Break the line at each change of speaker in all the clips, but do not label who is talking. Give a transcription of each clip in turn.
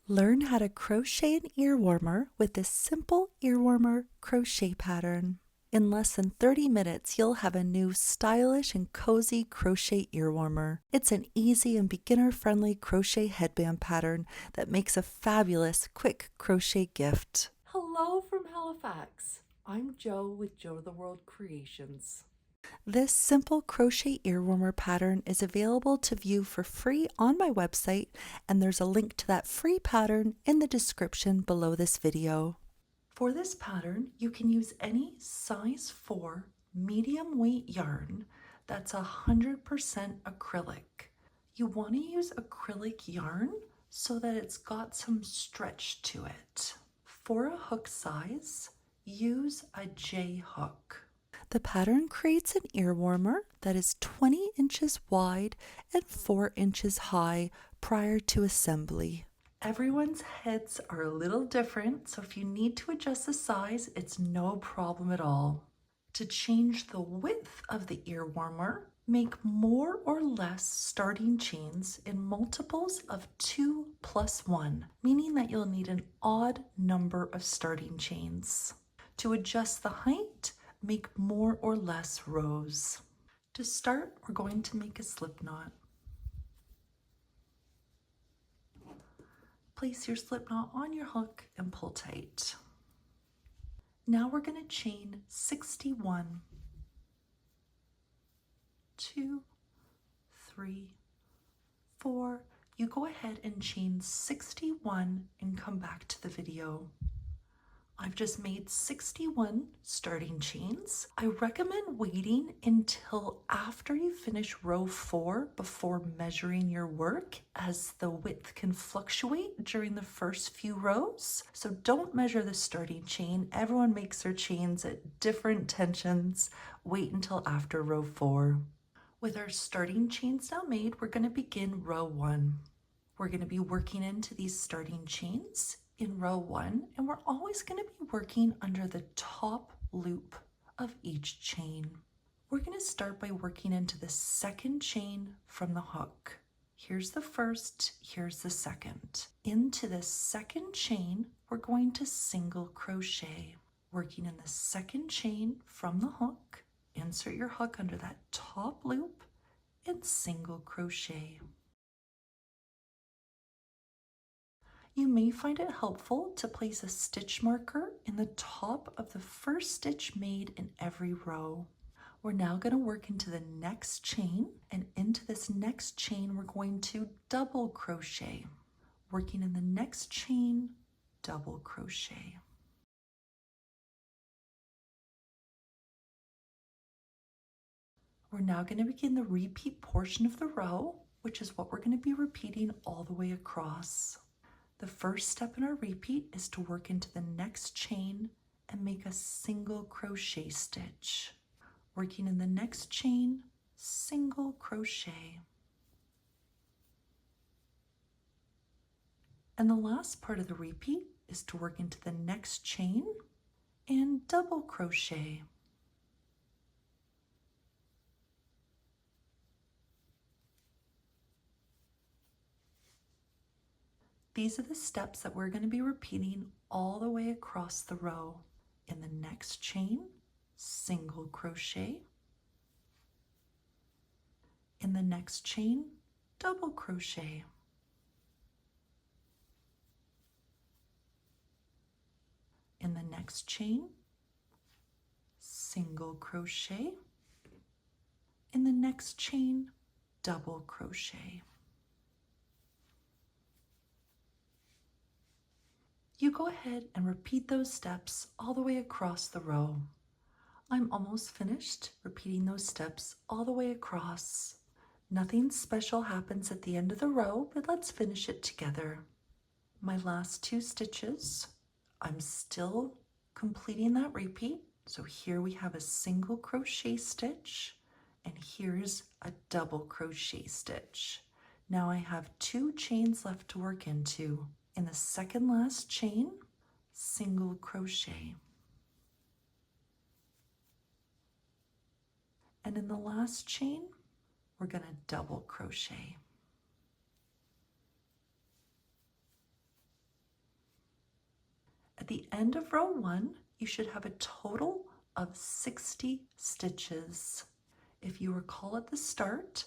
Learn how to crochet an ear warmer with this simple ear warmer crochet pattern. In less than 30 minutes, you'll have a new stylish and cozy crochet ear warmer. It's an easy and beginner-friendly crochet headband pattern that makes a fabulous quick crochet gift.
Hello from Halifax. I'm Jo with Jo the World Creations.
This simple crochet ear warmer pattern is available to view for free on my website, and there's a link to that free pattern in the description below this video. For this pattern, you can use any size 4 medium weight yarn that's 100% acrylic. You want to use acrylic yarn so that it's got some stretch to it. For a hook size, use a J hook. The pattern creates an ear warmer that is 20 inches wide and 4 inches high prior to assembly. Everyone's heads are a little different, so if you need to adjust the size, it's no problem at all. To change the width of the ear warmer, make more or less starting chains in multiples of 2 plus 1, meaning that you'll need an odd number of starting chains. To adjust the height, make more or less rows. To start, we're going to make a slip knot. Place your slip knot on your hook and pull tight. Now we're going to chain 61. 2, 3, 4. You go ahead and chain 61 and come back to the video. I've just made 61 starting chains. I recommend waiting until after you finish row 4 before measuring your work, as the width can fluctuate during the first few rows. So don't measure the starting chain. Everyone makes their chains at different tensions. Wait until after row 4. With our starting chains now made, we're going to begin row 1. We're going to be working into these starting chains in row 1, and we're always going to be working under the top loop of each chain. We're going to start by working into the second chain from the hook. Here's the first, here's the second. Into the second chain, we're going to single crochet. Working in the second chain from the hook, insert your hook under that top loop and single crochet. You may find it helpful to place a stitch marker in the top of the first stitch made in every row. We're now going to work into the next chain, and into this next chain we're going to double crochet. Working in the next chain, double crochet. We're now going to begin the repeat portion of the row, which is what we're going to be repeating all the way across. The first step in our repeat is to work into the next chain and make a single crochet stitch. Working in the next chain, single crochet. And the last part of the repeat is to work into the next chain and double crochet. These are the steps that we're going to be repeating all the way across the row. In the next chain, single crochet. In the next chain, double crochet. In the next chain, single crochet. In the next chain, double crochet. You go ahead and repeat those steps all the way across the row. I'm almost finished repeating those steps all the way across. Nothing special happens at the end of the row, but let's finish it together. My last 2 stitches, I'm still completing that repeat. So here we have a single crochet stitch, and here's a double crochet stitch. Now I have 2 chains left to work into. In the second last chain, single crochet. And in the last chain, we're going to double crochet. At the end of row 1, you should have a total of 60 stitches. If you recall at the start,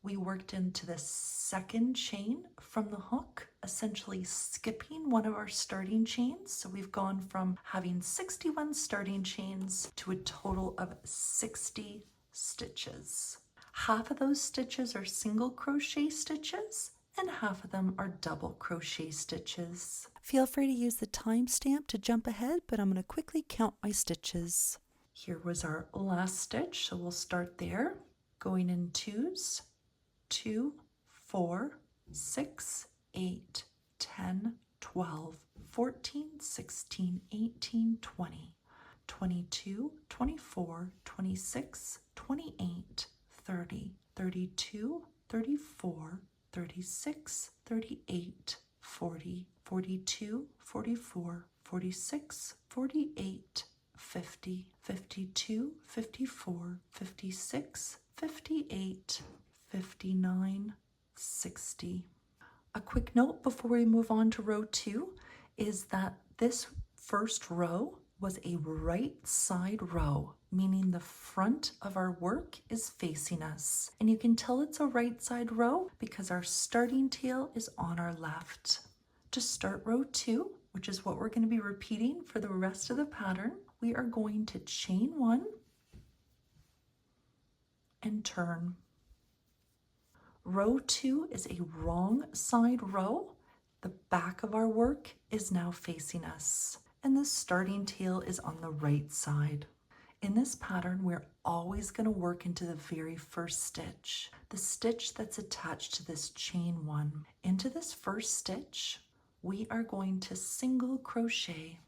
we worked into the second chain from the hook, essentially skipping one of our starting chains. So we've gone from having 61 starting chains to a total of 60 stitches. Half of those stitches are single crochet stitches and half of them are double crochet stitches. Feel free to use the timestamp to jump ahead, but I'm going to quickly count my stitches. Here was our last stitch, so we'll start there, going in twos, 2, 4, 6, 8, 10, 12, 14, 16, 18, 20, 22, 24, 26, 28, 30, 32, 34, 36, 38, 40, 42, 44, 46, 48, 50, 52, 54, 56, 58, 59, 60. A quick note before we move on to row 2 is that this first row was a right side row, meaning the front of our work is facing us. And you can tell it's a right side row because our starting tail is on our left. To start row 2, which is what we're going to be repeating for the rest of the pattern, we are going to chain 1 and turn. Row 2 is a wrong side row. The back of our work is now facing us, and the starting tail is on the right side. In this pattern, we're always going to work into the very first stitch, the stitch that's attached to this chain 1. Into this first stitch, we are going to single crochet.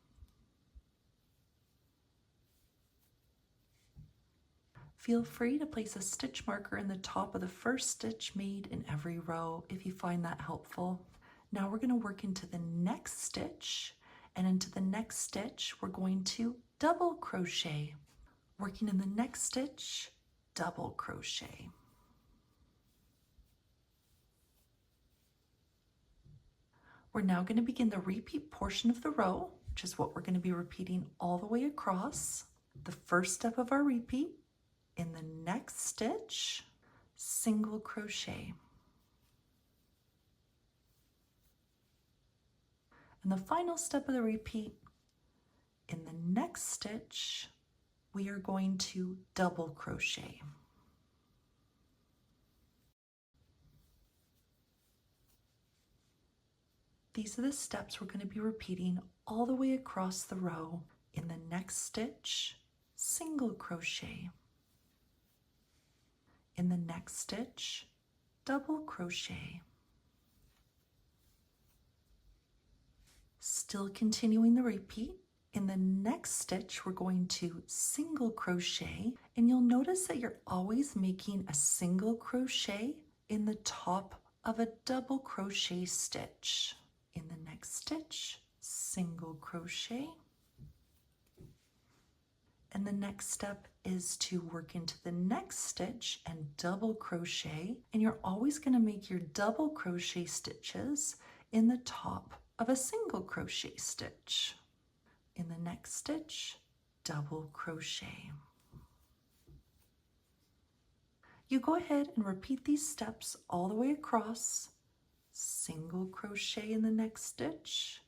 Feel free to place a stitch marker in the top of the first stitch made in every row if you find that helpful. Now we're going to work into the next stitch, and into the next stitch we're going to double crochet. Working in the next stitch, double crochet. We're now going to begin the repeat portion of the row, which is what we're going to be repeating all the way across. The first step of our repeat, in the next stitch, single crochet. And the final step of the repeat, in the next stitch, we are going to double crochet. These are the steps we're going to be repeating all the way across the row. In the next stitch, single crochet. In the next stitch, double crochet. Still continuing the repeat. In the next stitch, we're going to single crochet, and you'll notice that you're always making a single crochet in the top of a double crochet stitch. In the next stitch, single crochet. And the next step is to work into the next stitch and double crochet, and you're always going to make your double crochet stitches in the top of a single crochet stitch. In the next stitch, double crochet. You go ahead and repeat these steps all the way across. Single crochet in the next stitch,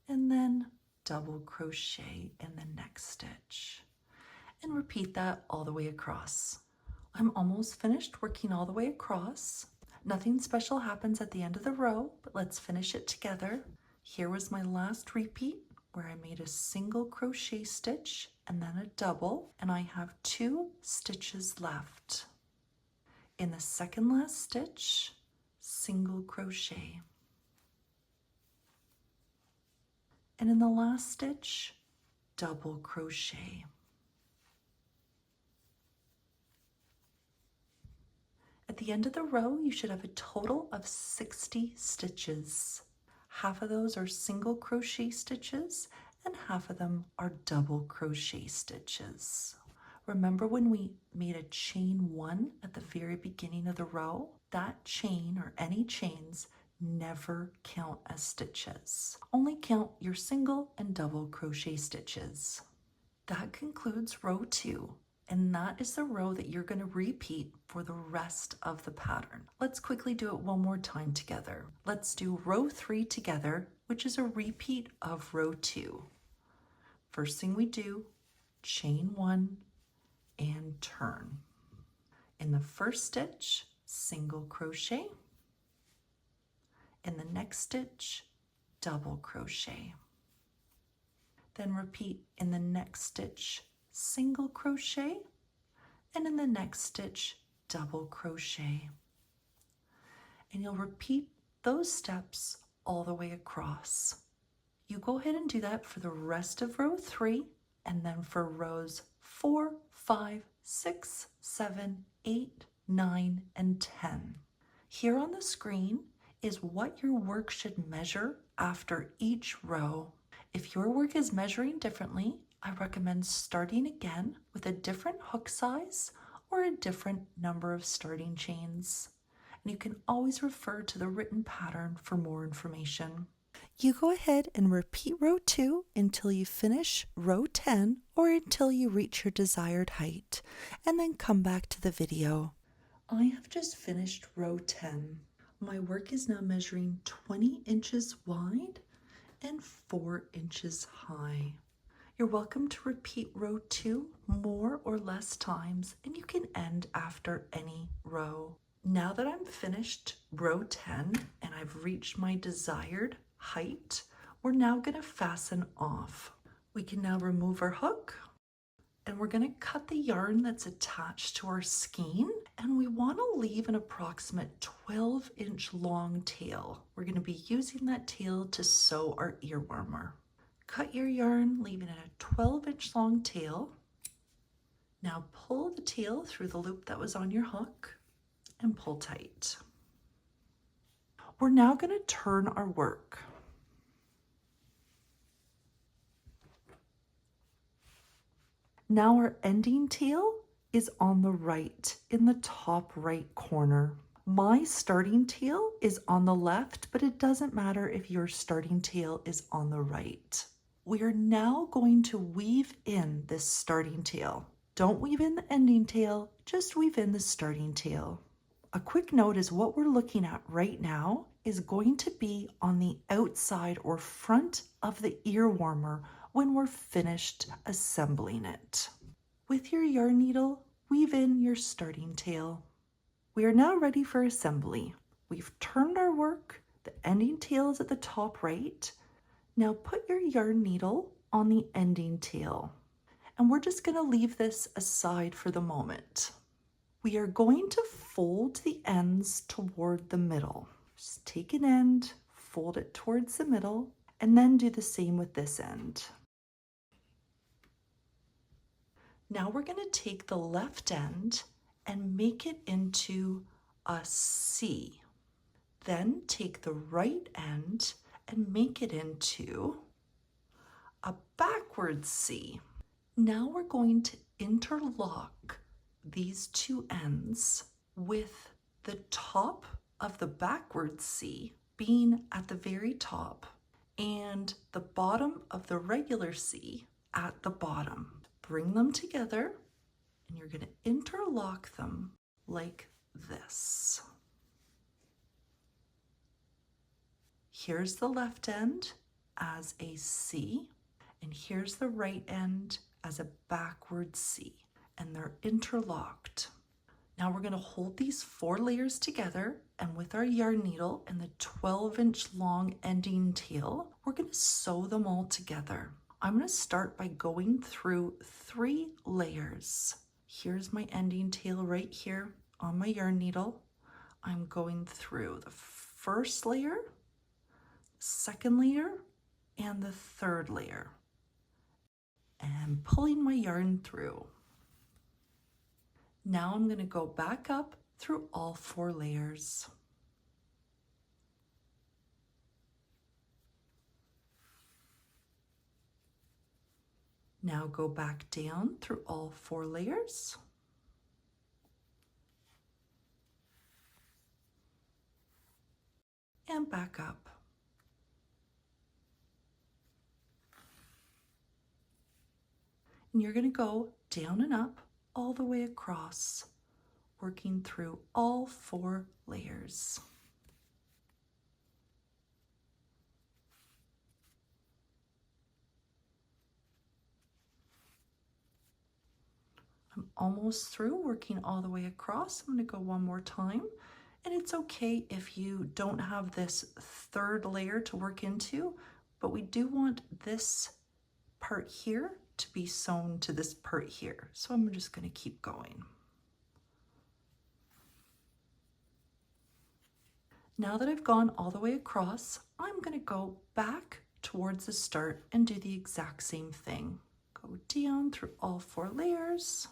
and then double crochet in the next stitch. And repeat that all the way across. I'm almost finished working all the way across. Nothing special happens at the end of the row, but let's finish it together. Here was my last repeat where I made a single crochet stitch and then a double, and I have 2 stitches left. In the second last stitch, single crochet. And in the last stitch, double crochet. At the end of the row, you should have a total of 60 stitches. Half of those are single crochet stitches and half of them are double crochet stitches. Remember when we made a chain 1 at the very beginning of the row? That chain, or any chains, never count as stitches. Only count your single and double crochet stitches. That concludes row 2, and that is the row that you're going to repeat for the rest of the pattern. Let's quickly do it one more time together. Let's do row 3 together, which is a repeat of row 2. First thing we do, chain 1 and turn. In the first stitch, single crochet. In the next stitch, double crochet. Then repeat in the next stitch, single crochet, and in the next stitch, double crochet. And you'll repeat those steps all the way across. You go ahead and do that for the rest of row 3, and then for rows 4, 5, 6, 7, 8, 9, and 10. Here on the screen is what your work should measure after each row. If your work is measuring differently, I recommend starting again with a different hook size or a different number of starting chains. And you can always refer to the written pattern for more information. You go ahead and repeat row 2 until you finish row 10 or until you reach your desired height, and then come back to the video. I have just finished row 10. My work is now measuring 20 inches wide and 4 inches high. You're welcome to repeat row 2 more or less times, and you can end after any row. Now that I'm finished row 10 and I've reached my desired height, we're now going to fasten off. We can now remove our hook, and we're going to cut the yarn that's attached to our skein, and we want to leave an approximate 12-inch long tail. We're going to be using that tail to sew our ear warmer. Cut your yarn, leaving it a 12-inch long tail. Now pull the tail through the loop that was on your hook and pull tight. We're now going to turn our work. Now our ending tail is on the right, in the top right corner. My starting tail is on the left, but it doesn't matter if your starting tail is on the right. We are now going to weave in this starting tail. Don't weave in the ending tail, just weave in the starting tail. A quick note is what we're looking at right now is going to be on the outside or front of the ear warmer when we're finished assembling it. With your yarn needle, weave in your starting tail. We are now ready for assembly. We've turned our work, the ending tail is at the top right. Now put your yarn needle on the ending tail. And we're just going to leave this aside for the moment. We are going to fold the ends toward the middle. Just take an end, fold it towards the middle, and then do the same with this end. Now we're going to take the left end and make it into a C. Then take the right end and make it into a backward C. Now we're going to interlock these two ends with the top of the backward C being at the very top and the bottom of the regular C at the bottom. Bring them together and you're going to interlock them like this. Here's the left end as a C, and here's the right end as a backward C, and they're interlocked. Now we're going to hold these 4 layers together, and with our yarn needle and the 12-inch long ending tail, we're going to sew them all together. I'm going to start by going through 3 layers. Here's my ending tail right here on my yarn needle. I'm going through the first layer, second layer, and the third layer, and pulling my yarn through. Now I'm going to go back up through all 4 layers. Now go back down through all 4 layers. and back up. And you're going to go down and up all the way across, working through all 4 layers. I'm almost through working all the way across. I'm going to go one more time. And it's okay if you don't have this 3rd layer to work into, but we do want this part here to be sewn to this part here. So I'm just going to keep going. Now that I've gone all the way across, I'm going to go back towards the start and do the exact same thing. Go down through all 4 layers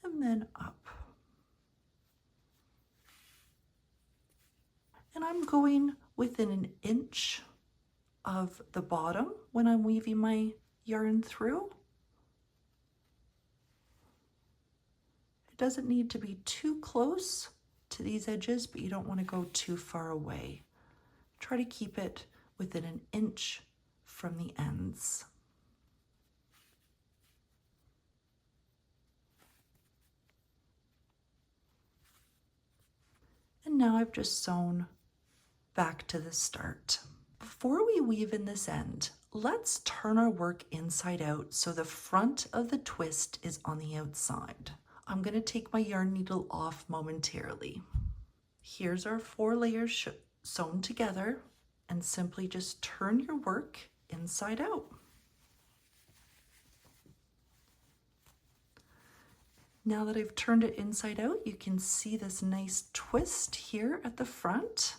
and then up. And I'm going within an inch of the bottom when I'm weaving my yarn through. It doesn't need to be too close to these edges, but you don't want to go too far away. Try to keep it within an inch from the ends. And now I've just sewn back to the start. Before we weave in this end, let's turn our work inside out so the front of the twist is on the outside. I'm going to take my yarn needle off momentarily. Here's our 4 layers sewn together, and simply just turn your work inside out. Now that I've turned it inside out, you can see this nice twist here at the front.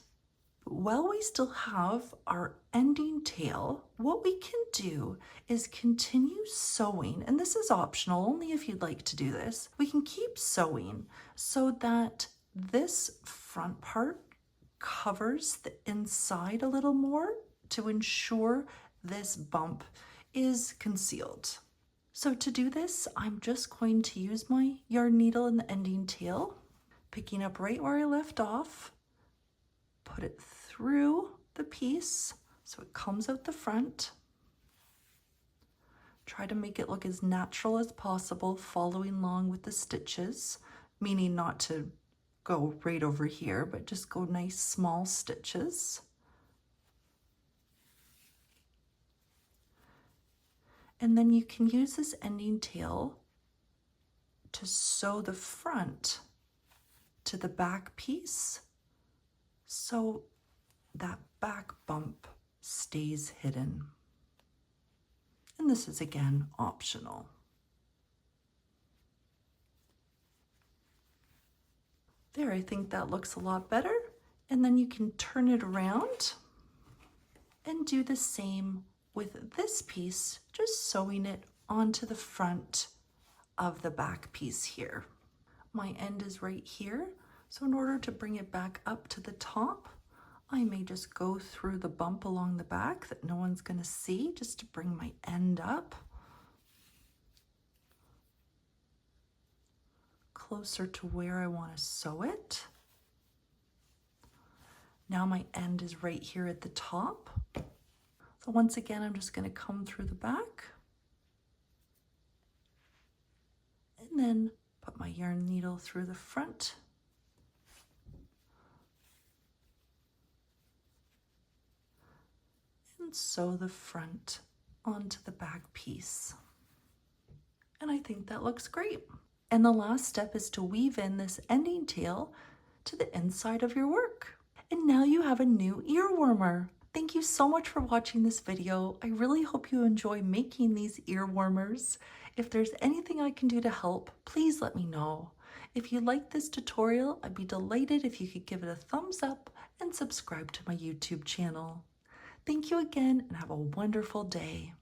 While we still have our ending tail, what we can do is continue sewing, and this is optional, only if you'd like to do this. We can keep sewing so that this front part covers the inside a little more to ensure this bump is concealed. So to do this, I'm just going to use my yarn needle in the ending tail, picking up right where I left off, put it through the piece so it comes out the front. Try to make it look as natural as possible, following along with the stitches, meaning not to go right over here, but just go nice small stitches. And then you can use this ending tail to sew the front to the back piece so that back bump stays hidden. And this is again optional. There, I think that looks a lot better. And then you can turn it around and do the same with this piece, just sewing it onto the front of the back piece here. My end is right here, so in order to bring it back up to the top, I may just go through the bump along the back that no one's going to see, just to bring my end up closer to where I want to sew it. Now my end is right here at the top. So once again, I'm just going to come through the back and then put my yarn needle through the front. And sew the front onto the back piece. And I think that looks great. And the last step is to weave in this ending tail to the inside of your work. And now you have a new ear warmer. Thank you so much for watching this video. I really hope you enjoy making these ear warmers. If there's anything I can do to help, please let me know. If you liked this tutorial, I'd be delighted if you could give it a thumbs up and subscribe to my YouTube channel. Thank you again and have a wonderful day.